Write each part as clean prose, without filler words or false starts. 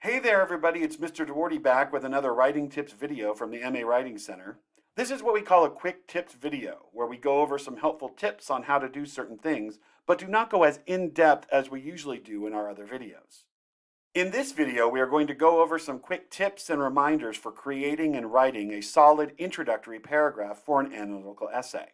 Hey there, everybody. It's Mr. Duarte back with another writing tips video from the MA Writing Center. This is what we call a quick tips video, where we go over some helpful tips on how to do certain things, but do not go as in-depth as we usually do in our other videos. In this video, we are going to go over some quick tips and reminders for creating and writing a solid introductory paragraph for an analytical essay.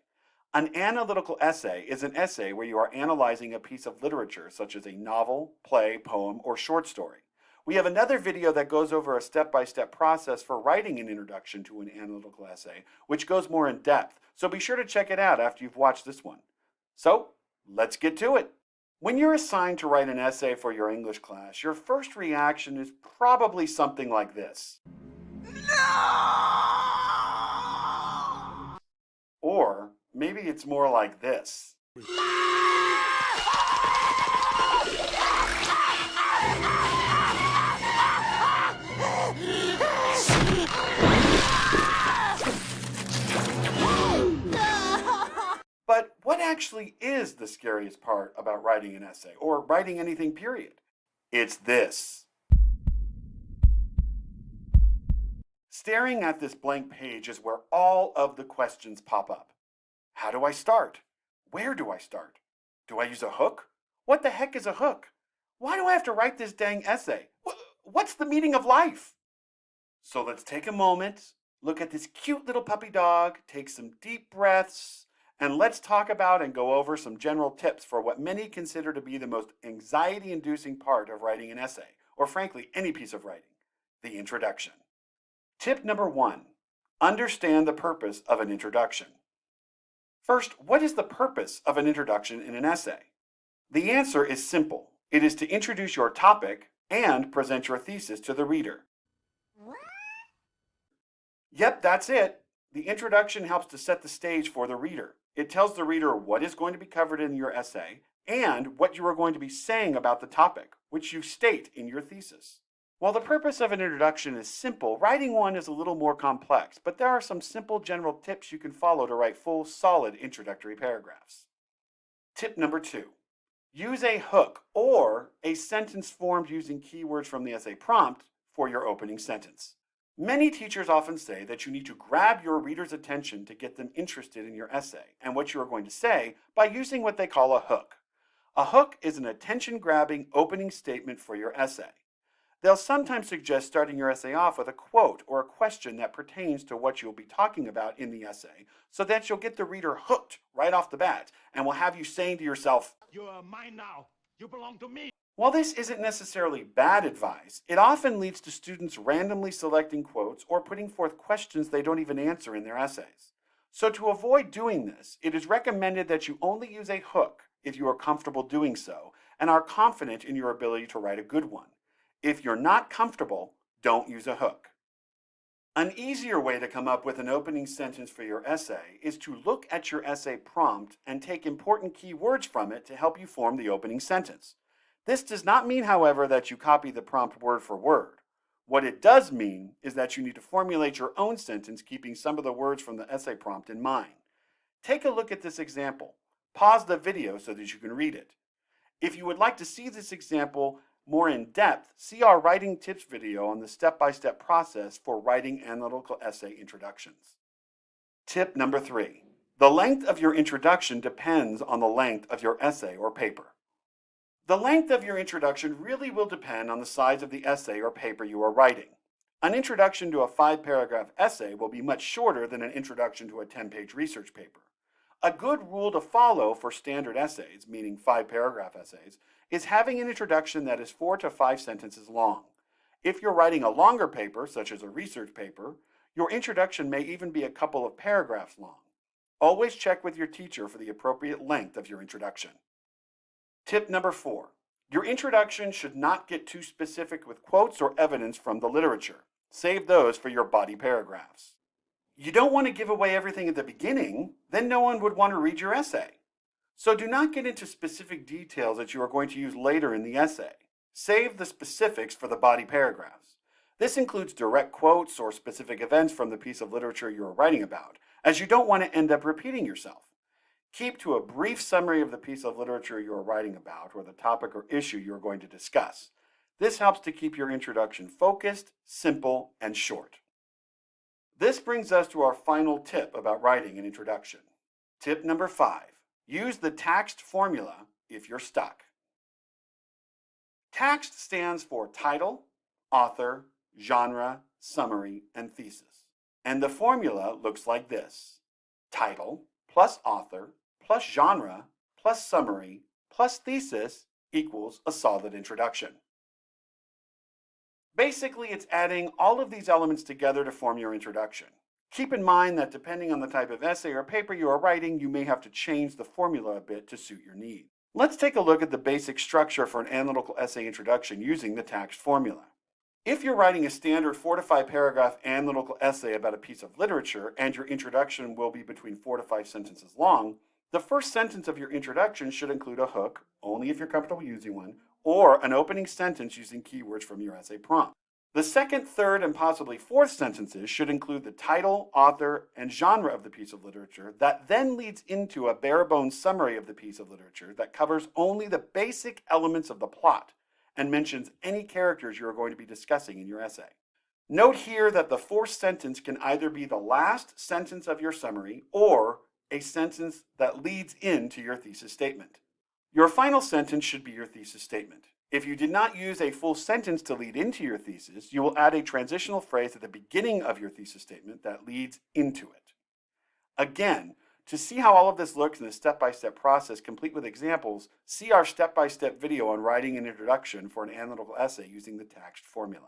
An analytical essay is an essay where you are analyzing a piece of literature, such as a novel, play, poem, or short story. We have another video that goes over a step-by-step process for writing an introduction to an analytical essay, which goes more in depth, so be sure to check it out after you've watched this one. So, let's get to it. When you're assigned to write an essay for your English class, your first reaction is probably something like this. Or maybe it's more like this. But what actually is the scariest part about writing an essay, or writing anything, period? It's this. Staring at this blank page is where all of the questions pop up. How do I start? Where do I start? Do I use a hook? What the heck is a hook? Why do I have to write this dang essay? What's the meaning of life? So let's take a moment, look at this cute little puppy dog, take some deep breaths, and let's talk about and go over some general tips for what many consider to be the most anxiety-inducing part of writing an essay, or frankly, any piece of writing, the introduction. Tip number 1, understand the purpose of an introduction. First, what is the purpose of an introduction in an essay? The answer is simple. It is to introduce your topic and present your thesis to the reader. Yep, that's it. The introduction helps to set the stage for the reader. It tells the reader what is going to be covered in your essay and what you are going to be saying about the topic, which you state in your thesis. While the purpose of an introduction is simple, writing one is a little more complex, but there are some simple general tips you can follow to write full, solid introductory paragraphs. Tip number 2, use a hook or a sentence formed using keywords from the essay prompt for your opening sentence. Many teachers often say that you need to grab your reader's attention to get them interested in your essay and what you are going to say by using what they call a hook. A hook is an attention-grabbing opening statement for your essay. They'll sometimes suggest starting your essay off with a quote or a question that pertains to what you'll be talking about in the essay, so that you'll get the reader hooked right off the bat and will have you saying to yourself, "You are mine now. You belong to me." While this isn't necessarily bad advice, it often leads to students randomly selecting quotes or putting forth questions they don't even answer in their essays. So to avoid doing this, it is recommended that you only use a hook if you are comfortable doing so and are confident in your ability to write a good one. If you're not comfortable, don't use a hook. An easier way to come up with an opening sentence for your essay is to look at your essay prompt and take important key words from it to help you form the opening sentence. This does not mean, however, that you copy the prompt word for word. What it does mean is that you need to formulate your own sentence keeping some of the words from the essay prompt in mind. Take a look at this example. Pause the video so that you can read it. If you would like to see this example more in depth, see our writing tips video on the step-by-step process for writing analytical essay introductions. Tip number 3, the length of your introduction depends on the length of your essay or paper. The length of your introduction really will depend on the size of the essay or paper you are writing. An introduction to a 5-paragraph essay will be much shorter than an introduction to a 10-page research paper. A good rule to follow for standard essays, meaning 5-paragraph essays, is having an introduction that is 4 to 5 sentences long. If you're writing a longer paper, such as a research paper, your introduction may even be a couple of paragraphs long. Always check with your teacher for the appropriate length of your introduction. Tip number 4, your introduction should not get too specific with quotes or evidence from the literature. Save those for your body paragraphs. You don't want to give away everything at the beginning, then no one would want to read your essay. So do not get into specific details that you are going to use later in the essay. Save the specifics for the body paragraphs. This includes direct quotes or specific events from the piece of literature you are writing about, as you don't want to end up repeating yourself. Keep to a brief summary of the piece of literature you are writing about or the topic or issue you are going to discuss. This helps to keep your introduction focused, simple, and short. This brings us to our final tip about writing an introduction. Tip number 5, use the TAXT formula if you're stuck. TAXT stands for title, author, genre, summary, and thesis. And the formula looks like this: title plus author plus genre plus summary plus thesis equals a solid introduction. Basically, it's adding all of these elements together to form your introduction. Keep in mind that depending on the type of essay or paper you are writing, you may have to change the formula a bit to suit your need. Let's take a look at the basic structure for an analytical essay introduction using the TAXT formula. If you're writing a standard 4 to 5 paragraph analytical essay about a piece of literature and your introduction will be between 4 to 5 sentences long, the first sentence of your introduction should include a hook, only if you're comfortable using one, or an opening sentence using keywords from your essay prompt. The second, third, and possibly fourth sentences should include the title, author, and genre of the piece of literature that then leads into a bare-bones summary of the piece of literature that covers only the basic elements of the plot and mentions any characters you are going to be discussing in your essay. Note here that the fourth sentence can either be the last sentence of your summary or a sentence that leads into your thesis statement. Your final sentence should be your thesis statement. If you did not use a full sentence to lead into your thesis, you will add a transitional phrase at the beginning of your thesis statement that leads into it. Again, to see how all of this looks in a step-by-step process complete with examples, see our step-by-step video on writing an introduction for an analytical essay using the TAXT formula.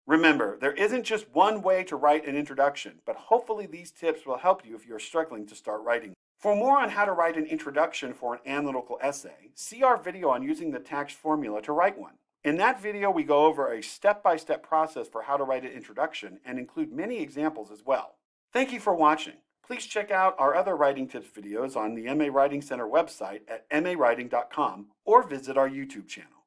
Remember, there isn't just one way to write an introduction, but hopefully these tips will help you if you're struggling to start writing. For more on how to write an introduction for an analytical essay, see our video on using the TAXT formula to write one. In that video, we go over a step-by-step process for how to write an introduction and include many examples as well. Thank you for watching. Please check out our other writing tips videos on the MA Writing Center website at mawriting.com or visit our YouTube channel.